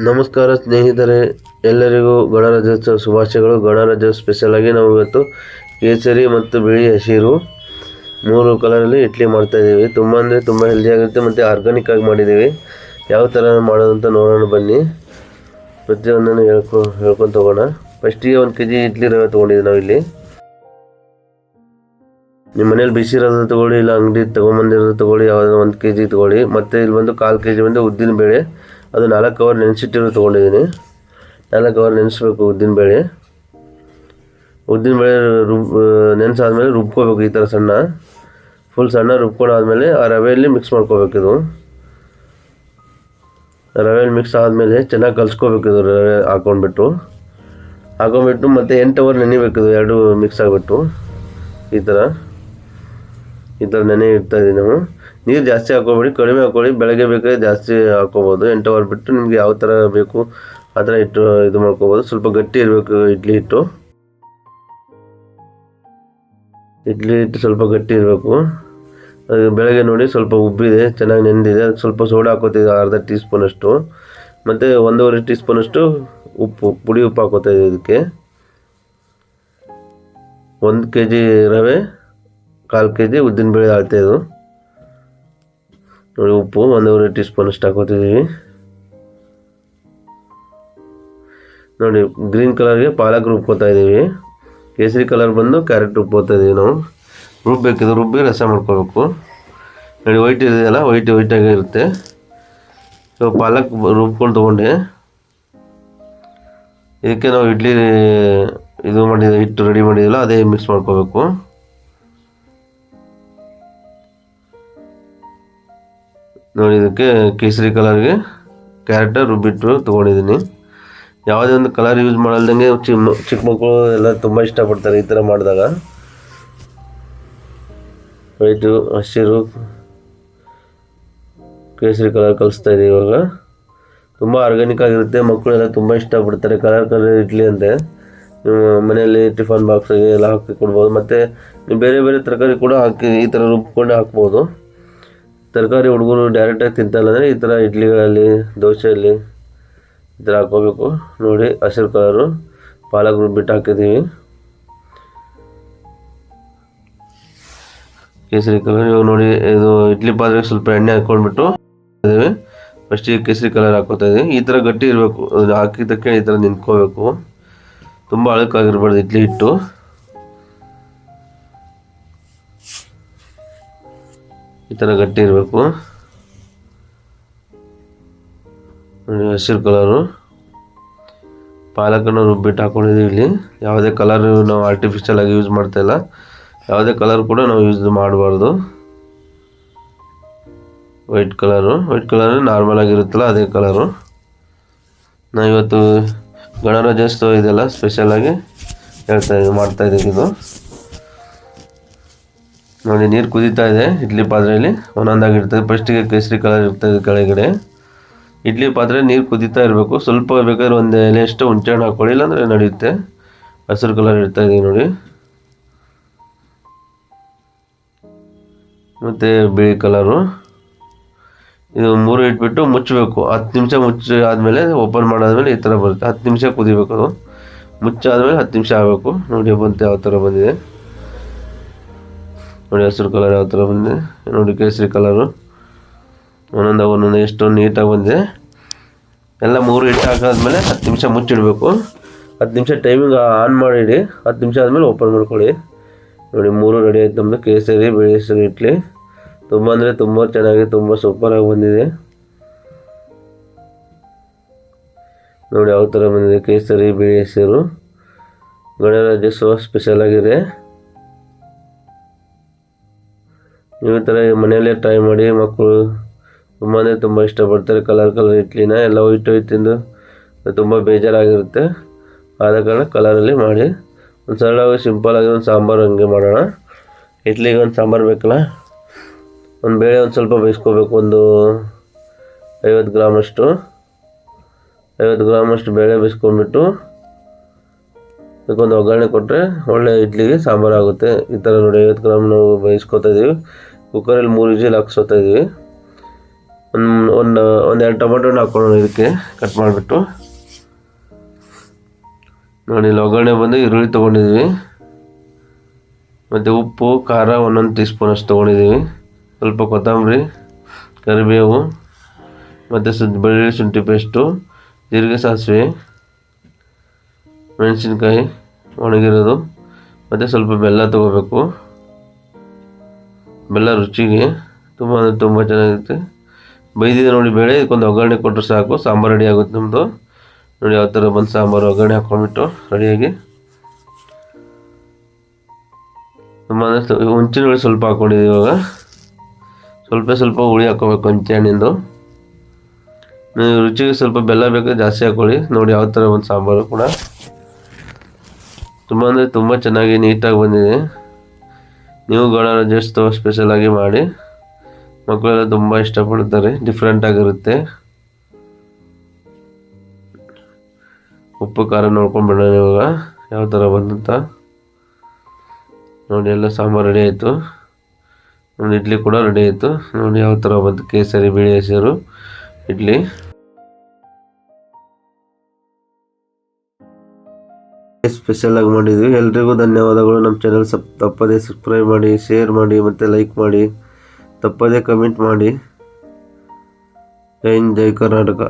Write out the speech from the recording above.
ನಮಸ್ಕಾರ ಸ್ನೇಹಿತರೆ, ಎಲ್ಲರಿಗೂ ಗಣರಾಜ್ಯೋತ್ಸವ ಶುಭಾಶಯಗಳು. ಗಣರಾಜ್ಯೋತ್ಸವ ಸ್ಪೆಷಲ್ ಆಗಿ ನಾವು ಇವತ್ತು ಕೇಸರಿ ಮತ್ತು ಬಿಳಿ ಹಸಿರು 3 ಕಲರಲ್ಲಿ ಇಡ್ಲಿ ಮಾಡ್ತಾ ಇದ್ದೀವಿ. ತುಂಬ ಅಂದರೆ ತುಂಬ ಹೆಲ್ದಿಯಾಗಿರುತ್ತೆ ಮತ್ತು ಆರ್ಗಾನಿಕ್ ಆಗಿ ಮಾಡಿದ್ದೀವಿ. ಯಾವ ಥರ ಮಾಡೋದಂತ ನೋಡೋಣ ಬನ್ನಿ. ಪ್ರತಿಯೊಂದನ್ನು ಹೇಳ್ಕೊಂಡು ತೊಗೋಣ. ಫಸ್ಟಿಗೆ 1 kg ಇಡ್ಲಿ ರವೆ ತೊಗೊಂಡಿದ್ದೀವಿ ನಾವು ಇಲ್ಲಿ. ನಿಮ್ಮ ಮನೇಲಿ ಬಿಸಿ ಇರೋದು ತೊಗೊಳ್ಳಿ, ಇಲ್ಲ ಅಂಗಡಿ ತೊಗೊಂಬಂದಿರೋದು ತೊಗೊಳ್ಳಿ, ಯಾವುದಾದ್ರು 1 kg ತೊಗೊಳ್ಳಿ. ಮತ್ತು ಇಲ್ಲಿ ಬಂದು 1/4 kg ಬಂದು ಉದ್ದಿನ ಬೇಳೆ, ಅದು 4 ಅವರ್ ನೆನೆಸಿಟ್ಟಿರೋ ತೊಗೊಂಡಿದ್ದೀನಿ. 4 ಅವರ್ ನೆನೆಸ್ಬೇಕು ಉದ್ದಿನಬೇಳೆ. ನೆನೆಸಾದ್ಮೇಲೆ ರುಬ್ಕೋಬೇಕು. ಈ ಥರ ಫುಲ್ ಸಣ್ಣ ರುಬ್ಕೊಂಡಾದ್ಮೇಲೆ ಆ ರವೆಯಲ್ಲಿ ಮಿಕ್ಸ್ ಮಾಡ್ಕೋಬೇಕಿದು. ರವೆಯಲ್ಲಿ ಮಿಕ್ಸ್ ಆದಮೇಲೆ ಚೆನ್ನಾಗಿ ಕಲಿಸ್ಕೋಬೇಕಿದು. ರವೆ ಹಾಕೊಂಡ್ಬಿಟ್ಟು ಮತ್ತು 8 ಅವರ್ ನೆನಿಬೇಕಿದು. 2 ಮಿಕ್ಸ್ ಆಗಿಬಿಟ್ಟು ಈ ಥರ ನೆನೆ ಇಡ್ತಾಯಿದ್ದೀವಿ ನಾವು. ನೀರು ಜಾಸ್ತಿ ಹಾಕೋಬೇಡಿ, ಕಡಿಮೆ ಹಾಕೊಳ್ಳಿ. ಬೆಳಗ್ಗೆ ಬೇಕಾದ್ರೆ ಜಾಸ್ತಿ ಹಾಕೋಬೋದು. 8 ಅವರ್ ಬಿಟ್ಟು ನಿಮಗೆ ಯಾವ ಥರ ಬೇಕು ಆ ಥರ ಇಟ್ಟು ಇದು ಮಾಡ್ಕೋಬೋದು. ಸ್ವಲ್ಪ ಗಟ್ಟಿ ಇರಬೇಕು ಇಡ್ಲಿ ಹಿಟ್ಟು ಸ್ವಲ್ಪ ಗಟ್ಟಿ ಇರಬೇಕು. ಅದು ಬೆಳಗ್ಗೆ ನೋಡಿ ಸ್ವಲ್ಪ ಉಬ್ಬಿದೆ, ಚೆನ್ನಾಗಿ ನೆಂದಿದೆ. ಅದಕ್ಕೆ ಸ್ವಲ್ಪ ಸೋಡಾ ಹಾಕೋತಿದ್ದೆ, ಅರ್ಧ ಟೀ ಸ್ಪೂನಷ್ಟು. ಮತ್ತು 1.5 ಟೀ ಸ್ಪೂನಷ್ಟು ಪುಡಿ ಉಪ್ಪು ಹಾಕೋತಾಯಿದ್ದೆ. ಇದಕ್ಕೆ 1 kg ರವೆ, 1/4 kg ಉದ್ದಿನಬೇಳೆ ಹಾಕ್ತಾಯಿದ್ದು. ನೋಡಿ, ಉಪ್ಪು 1.5 ಟೀ ಸ್ಪೂನಷ್ಟು ಹಾಕೋತಿದ್ದೀವಿ. ನೋಡಿ, ಗ್ರೀನ್ ಕಲರ್ಗೆ ಪಾಲಕ್ ರುಬ್ಕೋತಾ ಇದ್ದೀವಿ. ಕೇಸರಿ ಕಲರ್ ಬಂದು ಕ್ಯಾರೆಟ್ ರುಬ್ಕೋತಾ ಇದ್ದೀವಿ ನಾವು. ರುಬ್ಬೇಕಿದು, ರುಬ್ಬಿ ರಸ ಮಾಡ್ಕೋಬೇಕು. ನೋಡಿ, ವೈಟ್ ಇದೆಯಲ್ಲ, ವೈಟಾಗಿ ಇರುತ್ತೆ. ಸೊ ಪಾಲಕ್ ರುಬ್ಕೊಂಡು ತೊಗೊಂಡೆ. ಇದಕ್ಕೆ ನಾವು ಇಡ್ಲಿ ಹಿಟ್ಟು ರೆಡಿ ಮಾಡಿದ್ವಲ್ಲ, ಅದೇ ಮಿಕ್ಸ್ ಮಾಡ್ಕೋಬೇಕು. ನೋಡಿ, ಇದಕ್ಕೆ ಕೇಸರಿ ಕಲರ್ಗೆ ಕ್ಯಾರೆಟ್ ರುಬ್ಬಿಟ್ಟು ತೊಗೊಂಡಿದ್ದೀನಿ. ಯಾವುದೇ ಒಂದು ಕಲರ್ ಯೂಸ್ ಮಾಡಲ್ದಂಗೆ ಚಿಕ್ಕ ಮಕ್ಕಳು ಎಲ್ಲ ತುಂಬ ಇಷ್ಟಪಡ್ತಾರೆ ಈ ಥರ ಮಾಡಿದಾಗ. ವೈಟು, ಹಸಿರು, ಕೇಸರಿ ಕಲರ್ ಕಲಿಸ್ತಾ ಇದ್ದೀವಿ ಇವಾಗ. ತುಂಬ ಆರ್ಗ್ಯಾನಿಕ್ ಆಗಿರುತ್ತೆ. ಮಕ್ಕಳೆಲ್ಲ ತುಂಬ ಇಷ್ಟಪಡ್ತಾರೆ. ಕಲರ್ ಇಡ್ಲಿ ಅಂತೆ ಮನೆಯಲ್ಲಿ ಟಿಫನ್ ಬಾಕ್ಸಿಗೆ ಎಲ್ಲ ಹಾಕಿ ಕೊಡ್ಬೋದು. ಮತ್ತು ನೀವು ಬೇರೆ ಬೇರೆ ತರಕಾರಿ ಕೂಡ ಹಾಕಿ ಈ ಥರ ರುಬ್ಕೊಂಡು ಹಾಕ್ಬೋದು. ತರಕಾರಿ ಹುಡುಗರು ಡೈರೆಕ್ಟಾಗಿ ತಿಂತಲ್ಲ ಅಂದರೆ ಈ ಥರ ಇಡ್ಲಿಗಳಲ್ಲಿ, ದೋಸೆಯಲ್ಲಿ ಈ ಥರ ಹಾಕ್ಕೋಬೇಕು. ನೋಡಿ, ಹಸಿರು ಕಲರು ಪಾಲಕ್ ರುಬ್ಬಿಟ್ಟು ಹಾಕಿದ್ದೀವಿ. ಕೇಸರಿ ಕಲರ್ ಇವಾಗ ನೋಡಿ, ಇದು ಇಡ್ಲಿ ಪಾತ್ರೆಗೆ ಸ್ವಲ್ಪ ಎಣ್ಣೆ ಹಾಕ್ಕೊಂಡ್ಬಿಟ್ಟು ಇದ್ದೀವಿ. ಫಸ್ಟಿಗೆ ಕೇಸರಿ ಕಲರ್ ಹಾಕೋತಾ ಇದ್ದೀವಿ. ಈ ಥರ ಗಟ್ಟಿ ಇರಬೇಕು. ಅದು ಹಾಕಿದ್ದಕ್ಕೆ ಈ ಥರ ನಿಂತ್ಕೋಬೇಕು. ತುಂಬ ಅಳಕಾಗಿರ್ಬಾರ್ದು ಇಡ್ಲಿ ಹಿಟ್ಟು. ಈ ಥರ ಗಟ್ಟಿ ಇರಬೇಕು. ಹಸಿರು ಕಲರು ಪಾಲಕನ್ನು ರುಬ್ಬಿಟ್ಟು ಹಾಕೊಂಡಿದ್ದೀವಿ ಇಲ್ಲಿ. ಯಾವುದೇ ಕಲರ್ ನಾವು ಆರ್ಟಿಫಿಷಿಯಲ್ ಆಗಿ ಯೂಸ್ ಮಾಡ್ತಾಯಿಲ್ಲ. ಯಾವುದೇ ಕಲರ್ ಕೂಡ ನಾವು ಯೂಸ್ ಮಾಡಬಾರ್ದು. ವೈಟ್ ಕಲರ್ ನಾರ್ಮಲ್ ಆಗಿರುತ್ತಲ್ಲ, ಅದೇ ಕಲರು. ನಾವು ಇವತ್ತು ಗಣರಾಜ್ಯೋತ್ಸವ ಇದೆಲ್ಲ ಸ್ಪೆಷಲಾಗಿ ಮಾಡ್ತಾಯಿದ್ದೀವಿ. ಇದು ನೋಡಿ, ನೀರು ಕುದೀತಾ ಇದೆ ಇಡ್ಲಿ ಪಾತ್ರೆಯಲ್ಲಿ. ಒಂದೊಂದಾಗಿರ್ತದೆ. ಫಸ್ಟಿಗೆ ಕೇಸರಿ ಕಲರ್ ಇರ್ತದೆ ಕೆಳಗಡೆ. ಇಡ್ಲಿ ಪಾತ್ರೆ ನೀರು ಕುದೀತಾ ಇರಬೇಕು. ಸ್ವಲ್ಪ ಬೇಕಾದ್ರೆ 1 ಎಲೆಯಷ್ಟು ಹುಣಸೆಹಣ್ಣು ಹಾಕ್ಕೊಳ್ಳಿ, ಇಲ್ಲಾಂದರೆ ನಡೆಯುತ್ತೆ. ಹಸಿರು ಕಲರ್ ಇಡ್ತಾಯಿದ್ದೀವಿ ನೋಡಿ. ಮತ್ತು ಬಿಳಿ ಕಲರು. ಇದು 3 ಇಟ್ಬಿಟ್ಟು ಮುಚ್ಚಬೇಕು. 10 ನಿಮಿಷ ಆದಮೇಲೆ ಓಪನ್ ಮಾಡಾದ್ಮೇಲೆ ಈ ಥರ ಬರುತ್ತೆ. 10 ನಿಮಿಷ ಕುದಿಬೇಕು. ಅದು ಮುಚ್ಚಾದ್ಮೇಲೆ 10 ನಿಮಿಷ ಆಗಬೇಕು. ನೋಡಿ ಬಂತು ಯಾವ ಥರ ಬಂದಿದೆ. ನೋಡಿ, ಹಸಿರು ಕಲರ್ ಯಾವ ಥರ ಬಂದಿದೆ. ನೋಡಿ, ಕೇಸರಿ ಕಲರು ಒಂದೊಂದು ಎಷ್ಟೊಂದು ನೀಟಾಗಿ ಬಂದಿದೆ. ಎಲ್ಲ 3 ಹಿಟ್ಟು ಹಾಕಾದ್ಮೇಲೆ 10 ನಿಮಿಷ ಮುಚ್ಚಿಡಬೇಕು. 10 ನಿಮಿಷ ಟೈಮಿಂಗ್ ಆನ್ ಮಾಡಿಡಿ. 10 ನಿಮಿಷ ಆದಮೇಲೆ ಓಪನ್ ಮಾಡ್ಕೊಳ್ಳಿ. ನೋಡಿ, 3 ರೆಡಿ ಆಯ್ತು ನಮ್ಮದು ಕೇಸರಿ ಬಿಳಿ ಹಸಿರು ಇಡ್ಲಿ. ತುಂಬ ಅಂದರೆ ತುಂಬ ಚೆನ್ನಾಗಿ, ತುಂಬ ಸೂಪರಾಗಿ ಬಂದಿದೆ. ನೋಡಿ ಯಾವ ಥರ ಬಂದಿದೆ ಕೇಸರಿ ಬಿಳಿ ಹಸಿರು. ಗಣರಾಜ್ಯೋತ್ಸವ ಸ್ಪೆಷಲ್ ಆಗಿದೆ. ನೀವು ಈ ಥರ ಮನೆಯಲ್ಲೇ ಟ್ರೈ ಮಾಡಿ. ಮಕ್ಕಳು ತುಂಬ ಅಂದರೆ ತುಂಬ ಇಷ್ಟಪಡ್ತಾರೆ ಕಲರ್ ಇಡ್ಲಿನ. ಎಲ್ಲ ವೈಟ್ ತಿಂದು ತುಂಬ ಬೇಜಾರಾಗಿರುತ್ತೆ. ಆದ ಕಾರಣ ಕಲರಲ್ಲಿ ಮಾಡಿ. ಒಂದು ಸರಳವಾಗಿ ಸಿಂಪಲಾಗಿ ಒಂದು ಸಾಂಬಾರು ಹಂಗೆ ಮಾಡೋಣ. ಇಡ್ಲಿಗೆ ಒಂದು ಸಾಂಬಾರು ಬೇಕಲ್ಲ. ಒಂದು ಬೇಳೆ ಒಂದು ಸ್ವಲ್ಪ ಬೇಯಿಸ್ಕೋಬೇಕು. ಒಂದು 50 ಗ್ರಾಮಷ್ಟು ಬೇಳೆ ಬೇಯಿಸ್ಕೊಂಡ್ಬಿಟ್ಟು ಅದಕ್ಕೊಂದು ಒಗ್ಗರಣೆ ಕೊಟ್ಟರೆ ಒಳ್ಳೆ ಇಡ್ಲಿಗೆ ಸಾಂಬಾರು ಆಗುತ್ತೆ. ಈ ಥರ ನೋಡಿ, 50 ಗ್ರಾಮ್ ನಾವು ಬೇಯಿಸ್ಕೊತಾ ಇದ್ದೀವಿ. ಕುಕ್ಕರಲ್ಲಿ 3 ವಿಜಿಲ್ ಹಾಕ್ಸೋತಾ ಇದ್ದೀವಿ. ಒಂದೆರಡು ಟೊಮೆಟೊನ ಹಾಕೊಳ್ಳೋಣ ಇದಕ್ಕೆ ಕಟ್ ಮಾಡಿಬಿಟ್ಟು. ನೋಡಿ ಇಲ್ಲಿ ಒಗ್ಗರಣೆ ಬಂದು ಈರುಳ್ಳಿ ತೊಗೊಂಡಿದ್ವಿ, ಮತ್ತು ಉಪ್ಪು ಖಾರ 1 ಟೀ ಸ್ಪೂನ್ ಅಷ್ಟು ತೊಗೊಂಡಿದ್ದೀವಿ, ಸ್ವಲ್ಪ ಕೊತ್ತಂಬರಿ, ಕರಿಬೇವು, ಮತ್ತು ಬೆಳ್ಳುಳ್ಳಿ ಶುಂಠಿ ಪೇಸ್ಟು, ಜೀರಿಗೆ, ಸಾಸಿವೆ, ಮೆಣಸಿನ್ಕಾಯಿ ಒಣಗಿರೋದು, ಮತ್ತು ಸ್ವಲ್ಪ ಬೆಲ್ಲ ತೊಗೋಬೇಕು. ಬೆಲ್ಲ ರುಚಿಗೆ ತುಂಬ ಅಂದರೆ ತುಂಬ ಚೆನ್ನಾಗಿರುತ್ತೆ. ಬೈದಿದೆ ನೋಡಿ ಬೇಳೆ, ಇದಕ್ಕೊಂದು ಒಗ್ಗರಣೆ ಕೊಟ್ಟರೆ ಸಾಕು, ಸಾಂಬಾರು ರೆಡಿ ಆಗುತ್ತೆ ನಮ್ಮದು. ನೋಡಿ ಯಾವ ಥರ ಬಂದು ಸಾಂಬಾರು ಒಗ್ಗರಣೆ ಹಾಕ್ಕೊಂಡ್ಬಿಟ್ಟು ರೆಡಿಯಾಗಿ. ತುಂಬ ಅಂದರೆ ಹುಂಚಿನ ಹುಳಿ ಸ್ವಲ್ಪ ಹಾಕ್ಕೊಂಡಿದ್ದೀವಿ. ಇವಾಗ ಸ್ವಲ್ಪ ಹುಳಿ ಹಾಕ್ಕೋಬೇಕು ಹುಂಚೆ ಹಣ್ಣಿಂದು. ನೀವು ರುಚಿಗೆ ಸ್ವಲ್ಪ ಬೆಲ್ಲ ಬೇಕಾದ್ರೆ ಜಾಸ್ತಿ ಹಾಕ್ಕೊಳ್ಳಿ. ನೋಡಿ ಯಾವ ಥರ ಒಂದು ಸಾಂಬಾರು ಕೂಡ ತುಂಬ ಅಂದರೆ ತುಂಬ ಚೆನ್ನಾಗಿ ನೀಟಾಗಿ ಬಂದಿದೆ. ನೀವು ಗಣರಾಜ್ಯೋತ್ಸವ ಸ್ಪೆಷಲಾಗಿ ಮಾಡಿ, ಮಕ್ಕಳೆಲ್ಲ ತುಂಬ ಇಷ್ಟಪಡ್ತಾರೆ, ಡಿಫ್ರೆಂಟಾಗಿರುತ್ತೆ. ಉಪ್ಪು ಖಾರ ನೋಡ್ಕೊಂಡು ಬಿಡೋಣ ಇವಾಗ ಯಾವ ಥರ ಬಂದಂತ. ನೋಡಿ ಎಲ್ಲ ಸಾಂಬಾರು ರೆಡಿ ಆಯಿತು. ಒಂದು ಇಡ್ಲಿ ಕೂಡ ರೆಡಿ ಆಯಿತು. ನೋಡಿ ಯಾವ ಥರ ಬಂತು ಕೇಸರಿ ಬಿಳಿ ಹೆಸರು ಇಡ್ಲಿ. ಸ್ಪೆಷಲಾಗಿ ಮಾಡಿದ್ವಿ. ಎಲ್ರಿಗೂ ಧನ್ಯವಾದಗಳು. ನಮ್ಮ ಚಾನಲ್ ತಪ್ಪದೇ ಸಬ್ಸ್ಕ್ರೈಬ್ ಮಾಡಿ, ಶೇರ್ ಮಾಡಿ, ಮತ್ತು ಲೈಕ್ ಮಾಡಿ, ತಪ್ಪದೇ ಕಮೆಂಟ್ ಮಾಡಿ. ಜೈ ಹಿಂದ್, ಜೈ ಕರ್ನಾಟಕ.